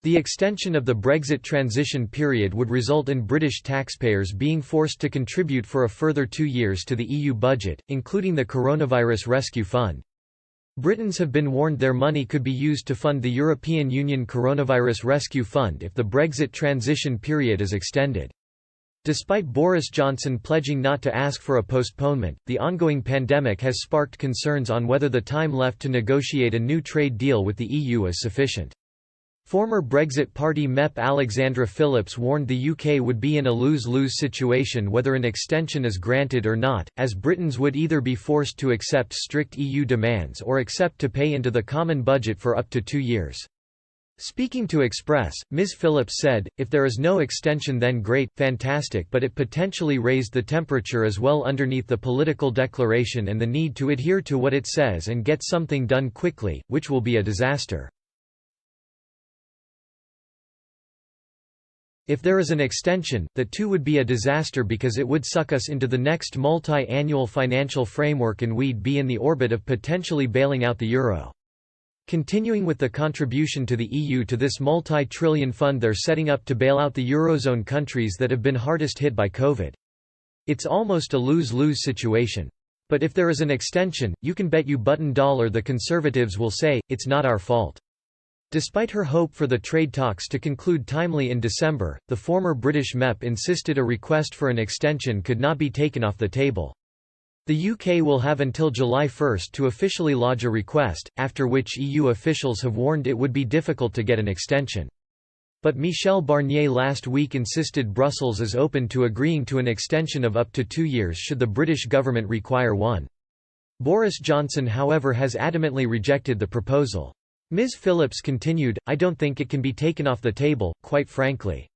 The extension of the Brexit transition period would result in British taxpayers being forced to contribute for a further 2 years to the EU budget, including the Coronavirus Rescue Fund. Britons have been warned their money could be used to fund the European Union Coronavirus Rescue Fund if the Brexit transition period is extended. Despite Boris Johnson pledging not to ask for a postponement, the ongoing pandemic has sparked concerns on whether the time left to negotiate a new trade deal with the EU is sufficient. Former Brexit Party MEP Alexandra Phillips warned the UK would be in a lose-lose situation whether an extension is granted or not, as Britons would either be forced to accept strict EU demands or accept to pay into the common budget for up to 2 years. Speaking to Express, Ms. Phillips said, "If there is no extension then great, fantastic, but it potentially raised the temperature as well underneath the political declaration and the need to adhere to what it says and get something done quickly, which will be a disaster. If there is an extension, that too would be a disaster because it would suck us into the next multi-annual financial framework and we'd be in the orbit of potentially bailing out the euro. Continuing with the contribution to the EU to this multi-trillion fund they're setting up to bail out the eurozone countries that have been hardest hit by COVID. It's almost a lose-lose situation. But if there is an extension, you can bet you $1 the Conservatives will say, it's not our fault." Despite her hope for the trade talks to conclude timely in December, the former British MEP insisted a request for an extension could not be taken off the table. The UK will have until July 1 to officially lodge a request, after which EU officials have warned it would be difficult to get an extension. But Michel Barnier last week insisted Brussels is open to agreeing to an extension of up to 2 years should the British government require one. Boris Johnson, however, has adamantly rejected the proposal. Ms. Phillips continued, "I don't think it can be taken off the table, quite frankly.